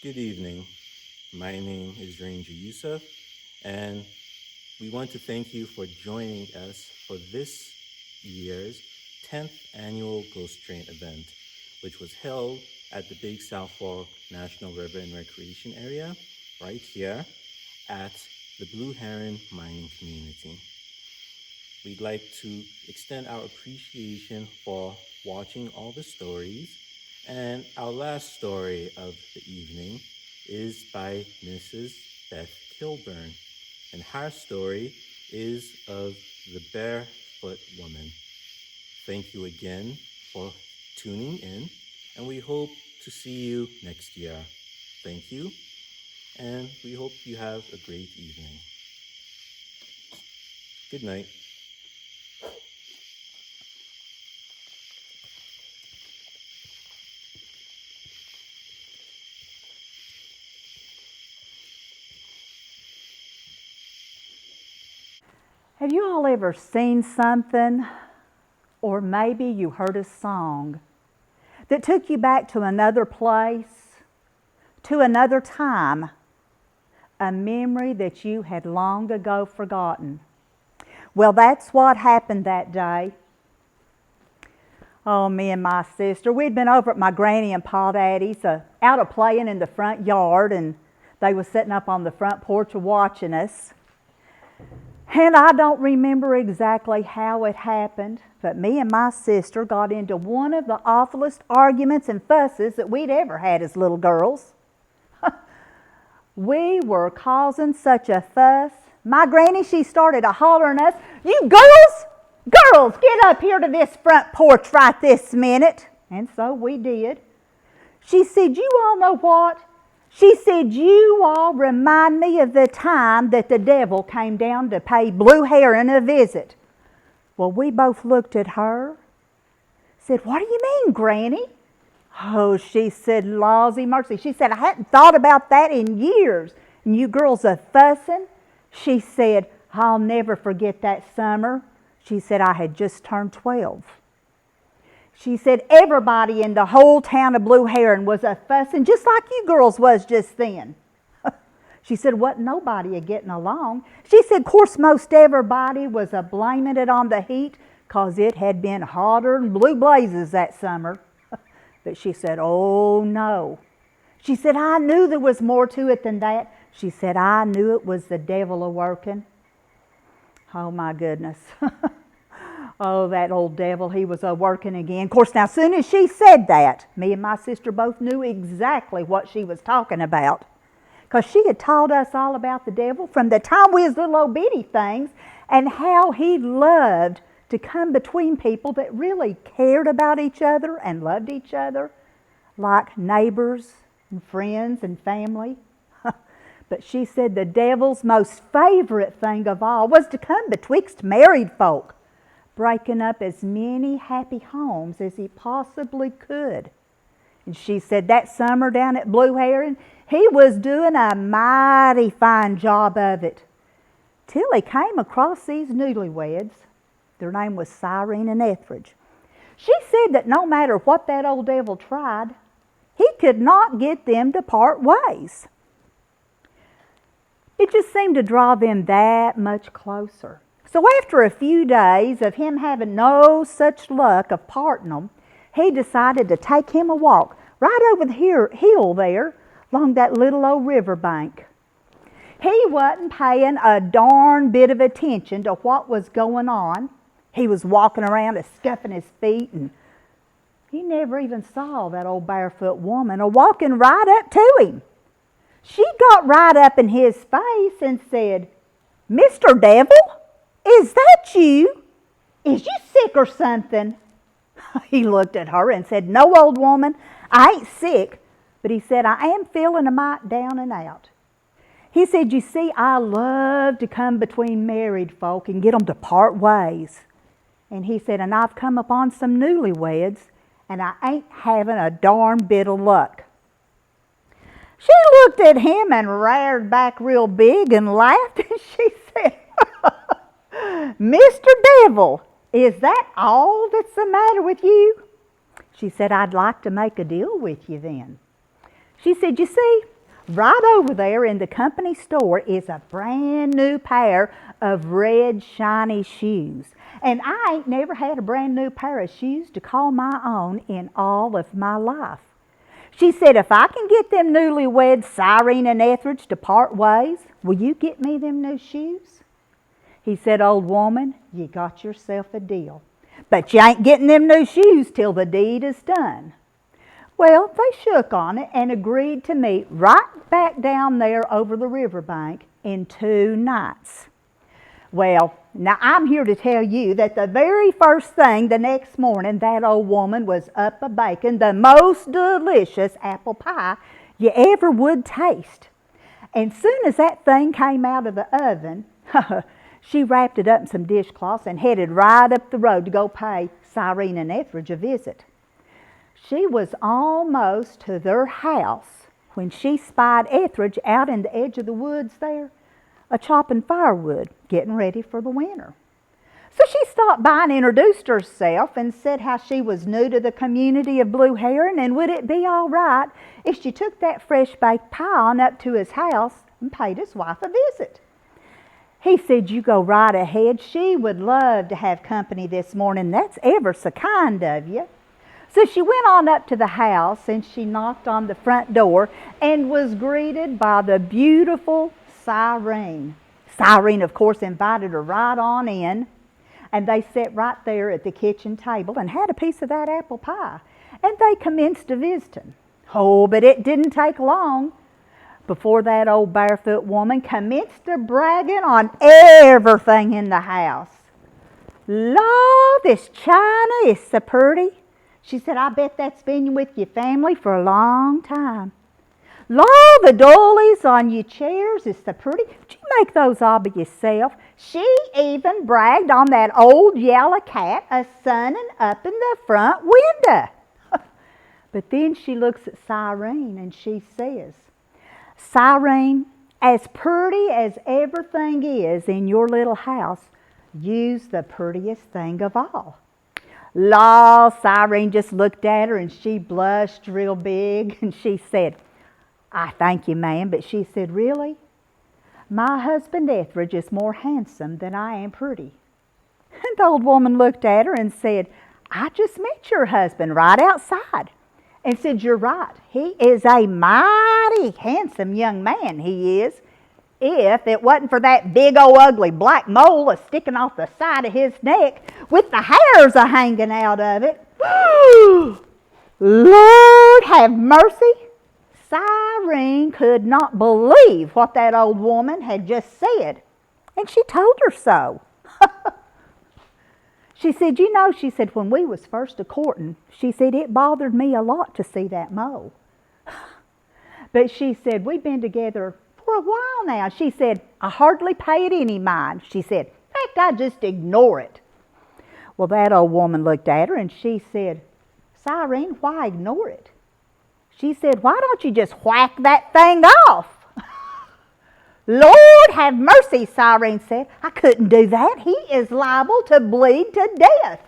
Good evening. My name is Ranger Yusuf, and we want to thank you for joining us for this year's 10th annual Ghost Train event, which was held at the Big South Fork National River and Recreation Area, right here at the Blue Heron mining community. We'd like to extend our appreciation for watching all the stories. And our last story of the evening is by Mrs. Beth Kilburn. And her story is of the Barefoot Woman. Thank you again for tuning in, and we hope to see you next year. Thank you, and we hope you have a great evening. Good night. Have you all ever seen something, or maybe you heard a song that took you back to another place, to another time, a memory that you had long ago forgotten? Well, that's what happened that day. Oh, me and my sister, we'd been over at my granny and pa daddy's, out of playing in the front yard, and they was sitting up on the front porch watching us. And I don't remember exactly how it happened, but me and my sister got into one of the awfulest arguments and fusses that we'd ever had as little girls. We were causing such a fuss. My granny, she started a hollering us, "You girls, get up here to this front porch right this minute." And so we did. She said, "You all know what?" She said, "You all remind me of the time that the devil came down to pay Blue Heron a visit." Well, we both looked at her, said, "What do you mean, Granny?" Oh, she said, "Lawsy mercy." She said, "I hadn't thought about that in years. And you girls are fussing." She said, "I'll never forget that summer." She said, "I had just turned 12. She said, "Everybody in the whole town of Blue Heron was a fussing just like you girls was just then." She said, "Wasn't nobody a getting along." She said, "Of course, most everybody was a blaming it on the heat, 'cause it had been hotter than blue blazes that summer." But she said, "Oh no." She said, "I knew there was more to it than that." She said, "I knew it was the devil a-working." Oh my goodness. Oh, that old devil, he was a-working again. Of course, now, as soon as she said that, me and my sister both knew exactly what she was talking about, because she had taught us all about the devil from the time we was little old bitty things, and how he loved to come between people that really cared about each other and loved each other, like neighbors and friends and family. But she said the devil's most favorite thing of all was to come betwixt married folk, breaking up as many happy homes as he possibly could. And she said that summer down at Blue Heron, he was doing a mighty fine job of it, till he came across these newlyweds. Their name was Cyrene and Etheridge. She said that no matter what that old devil tried, he could not get them to part ways. It just seemed to draw them that much closer. So after a few days of him having no such luck of parting them, he decided to take him a walk right over the hill there along that little old river bank. He wasn't paying a darn bit of attention to what was going on. He was walking around and scuffing his feet, and he never even saw that old barefoot woman walking right up to him. She got right up in his face and said, "Mr. Devil, is that you? Is you sick or something?" He looked at her and said, "No, old woman, I ain't sick." But he said, "I am feeling a mite down and out." He said, "You see, I love to come between married folk and get them to part ways." And he said, "And I've come upon some newlyweds, and I ain't having a darn bit of luck." She looked at him and rared back real big and laughed, and she said, "Mr. Devil, is that all that's the matter with you?" She said, "I'd like to make a deal with you then." She said, you see, right over there in the company store is a brand new pair of red shiny shoes. And I ain't never had a brand new pair of shoes to call my own in all of my life. She said, if I can get them newlyweds, Cyrene and Etheridge, to part ways, will you get me them new shoes? He said, old woman, you got yourself a deal. But you ain't getting them new shoes till the deed is done. Well, they shook on it and agreed to meet right back down there over the riverbank in 2 nights. Well, now I'm here to tell you that the very first thing the next morning, that old woman was up a baking the most delicious apple pie you ever would taste. And soon as that thing came out of the oven, she wrapped it up in some dishcloths and headed right up the road to go pay Cyrene and Etheridge a visit. She was almost to their house when she spied Etheridge out in the edge of the woods there, chopping firewood, getting ready for the winter. So she stopped by and introduced herself and said how she was new to the community of Blue Heron, and would it be all right if she took that fresh baked pie on up to his house and paid his wife a visit. He said, you go right ahead. She would love to have company this morning. That's ever so kind of you. So she went on up to the house and she knocked on the front door and was greeted by the beautiful Cyrene. Cyrene, of course, invited her right on in, and they sat right there at the kitchen table and had a piece of that apple pie, and they commenced a visiting. Oh, but it didn't take long before that old barefoot woman commenced a bragging on everything in the house. Lord, this china is so pretty. She said, I bet that's been with your family for a long time. Lord, the dollies on your chairs is so pretty. Did you make those all by yourself? She even bragged on that old yellow cat a-sunning up in the front window. But then she looks at Cyrene and she says, Cyrene, as pretty as everything is in your little house, you's the prettiest thing of all. La, Cyrene just looked at her and she blushed real big and she said, I thank you, ma'am, but she said, really? My husband Etheridge is more handsome than I am pretty. And the old woman looked at her and said, I just met your husband right outside. And said, you're right, he is a mighty handsome young man, he is. If it wasn't for that big old ugly black mole sticking off the side of his neck with the hairs hanging out of it. Lord have mercy. Cyrene could not believe what that old woman had just said. And she told her so. She said, you know, she said, when we was first a-courting, she said, it bothered me a lot to see that mole. But she said, we've been together for a while now. She said, I hardly pay it any mind. She said, in fact, I just ignore it. Well, that old woman looked at her and she said, Cyrene, why ignore it? She said, why don't you just whack that thing off? Lord have mercy, Cyrene said. I couldn't do that. He is liable to bleed to death.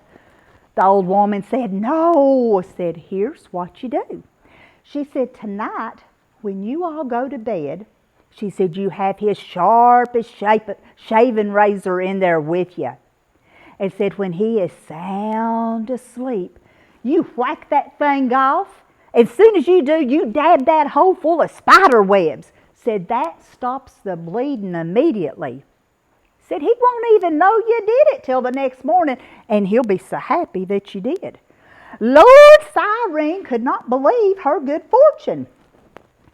The old woman said, no. Said, here's what you do. She said, tonight, when you all go to bed, she said, you have his sharpest shaving razor in there with you. And said, when he is sound asleep, you whack that thing off. As soon as you do, you dab that hole full of spider webs. Said, that stops the bleeding immediately. Said, he won't even know you did it till the next morning, and he'll be so happy that you did. Lord, Cyrene could not believe her good fortune.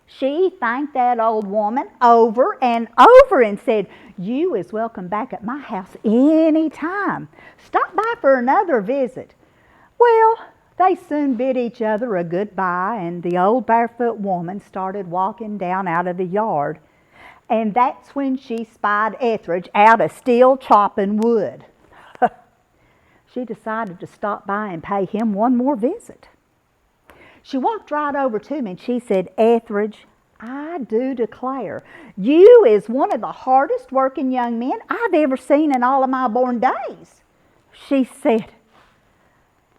She thanked that old woman over and over and said, you is welcome back at my house any time. Stop by for another visit. Well, they soon bid each other a goodbye, and the old barefoot woman started walking down out of the yard. And that's when she spied Etheridge out still chopping wood. She decided to stop by and pay him one more visit. She walked right over to him and she said, Etheridge, I do declare, you is one of the hardest working young men I've ever seen in all of my born days. She said,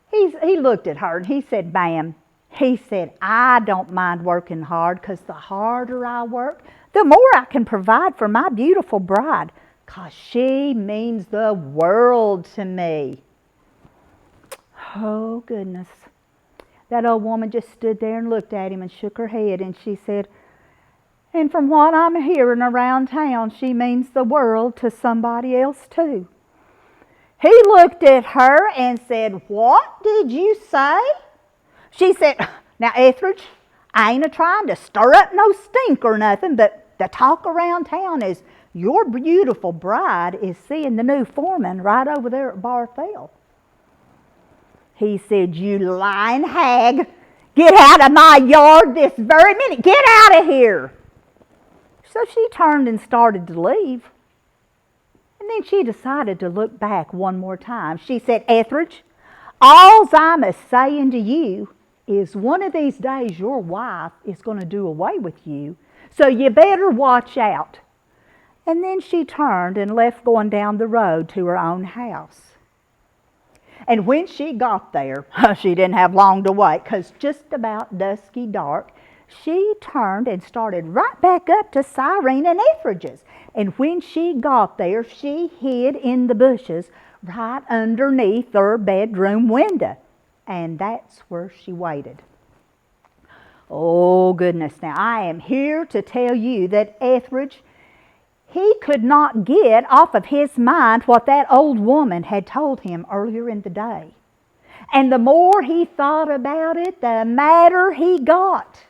he looked at her and he said, ma'am, He said, I don't mind working hard, because the harder I work, the more I can provide for my beautiful bride, because she means the world to me. Oh, goodness. That old woman just stood there and looked at him and shook her head, and she said, and from what I'm hearing around town, she means the world to somebody else too. He looked at her and said, what did you say? She said, now, Etheridge, I ain't a-trying to stir up no stink or nothing, but the talk around town is your beautiful bride is seeing the new foreman right over there at Barfell. He said, you lying hag, get out of my yard this very minute. Get out of here. So she turned and started to leave. And then she decided to look back one more time. She said, Etheridge, all I'm a-saying to you is one of these days your wife is going to do away with you, so you better watch out. And then she turned and left going down the road to her own house. And when she got there, she didn't have long to wait, because just about dusky dark, she turned and started right back up to Cyrene and Etheridge's. And when she got there, she hid in the bushes right underneath their bedroom window. And that's where she waited. Oh, goodness. Now, I am here to tell you that Etheridge, he could not get off of his mind what that old woman had told him earlier in the day. And the more he thought about it, the madder he got.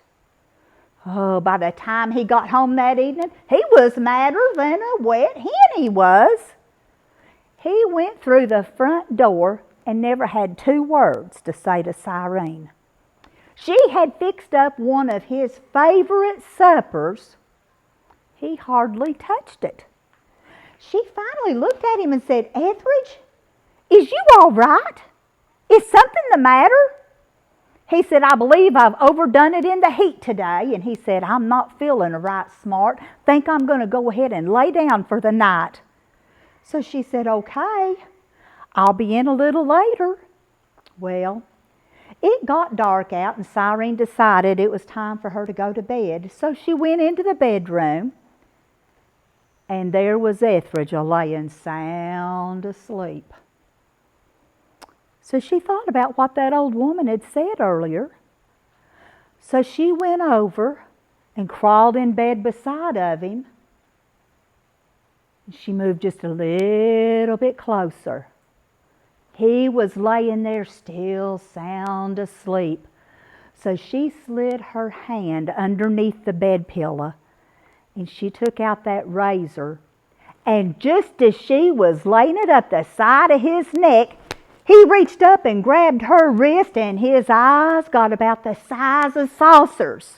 Oh, by the time he got home that evening, he was madder than a wet hen, he was. He went through the front door and never had 2 words to say to Cyrene. She had fixed up one of his favorite suppers. He hardly touched it. She finally looked at him and said, Etheridge, is you all right? Is something the matter? He said, I believe I've overdone it in the heat today. And he said, I'm not feeling right smart. Think I'm going to go ahead and lay down for the night. So she said, okay, I'll be in a little later. Well, it got dark out and Cyrene decided it was time for her to go to bed. So she went into the bedroom, and there was Etheridge laying sound asleep. So she thought about what that old woman had said earlier. So she went over and crawled in bed beside of him. She moved just a little bit closer. He was laying there still sound asleep. So she slid her hand underneath the bed pillow, and she took out that razor. And just as she was laying it up the side of his neck, he reached up and grabbed her wrist, and his eyes got about the size of saucers.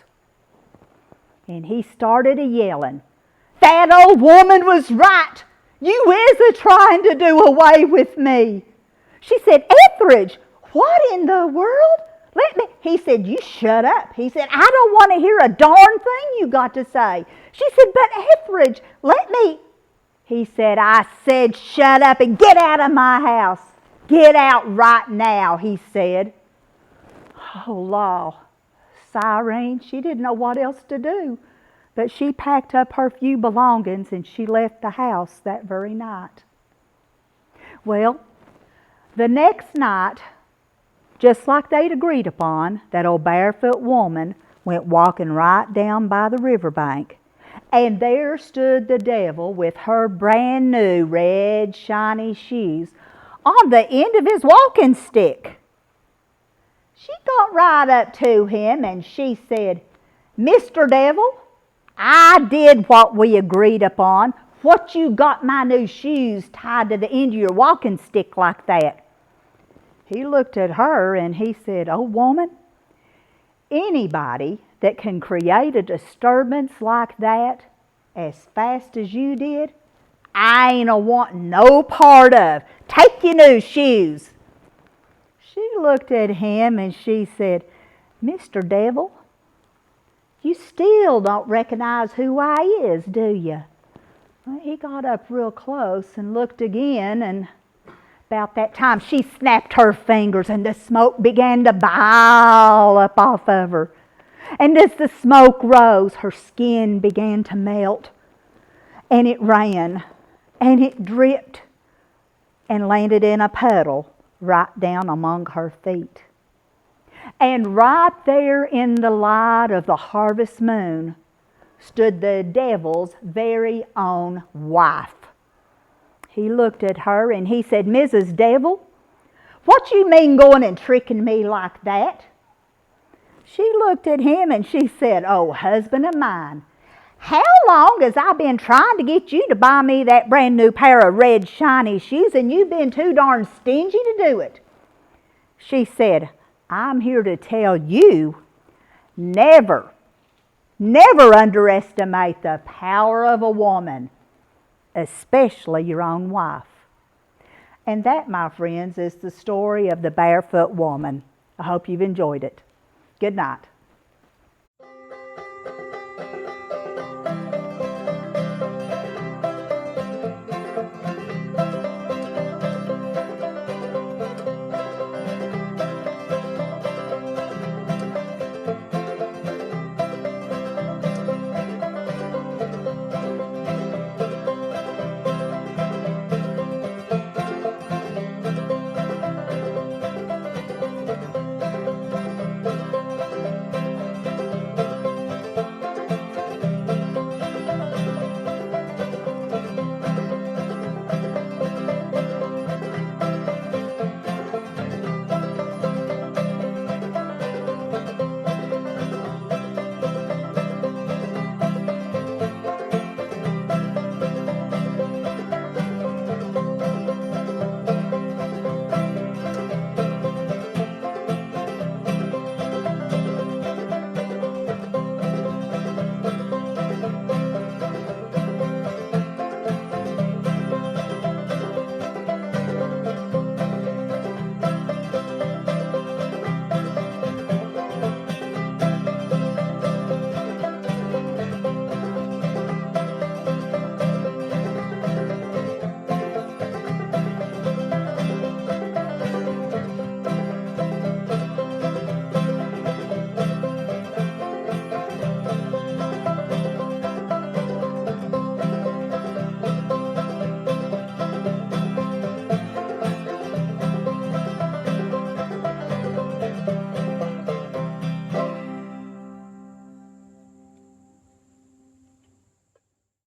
And he started a-yelling, that old woman was right. You is a-trying to do away with me. She said, Etheridge, what in the world? Let me. He said, you shut up. He said, I don't want to hear a darn thing you got to say. She said, but Etheridge, let me. He said, I said shut up and get out of my house. Get out right now, he said. Oh, law. Cyrene, she didn't know what else to do. But she packed up her few belongings and she left the house that very night. Well, the next night, just like they'd agreed upon, that old barefoot woman went walking right down by the riverbank. And there stood the devil with her brand new red shiny shoes on the end of his walking stick. She got right up to him and she said, Mr. Devil, I did what we agreed upon. What you got my new shoes tied to the end of your walking stick like that? He looked at her and he said, oh, woman, anybody that can create a disturbance like that as fast as you did, I ain't a-wanting no part of. Take your new shoes. She looked at him and she said, Mr. Devil, you still don't recognize who I is, do you? Well, he got up real close and looked again, and About that time, she snapped her fingers and the smoke began to bile up off of her. And as the smoke rose, her skin began to melt. And it ran, and it dripped, and landed in a puddle right down among her feet. And right there in the light of the harvest moon stood the devil's very own wife. He looked at her and he said, "Mrs. Devil, what you mean going and tricking me like that?" She looked at him and she said, "Oh, husband of mine, how long has I been trying to get you to buy me that brand new pair of red shiny shoes, and you've been too darn stingy to do it?" She said, "I'm here to tell you, never underestimate the power of a woman, especially your own wife." And that, my friends, is the story of the Barefoot Woman. I hope you've enjoyed it. Good night.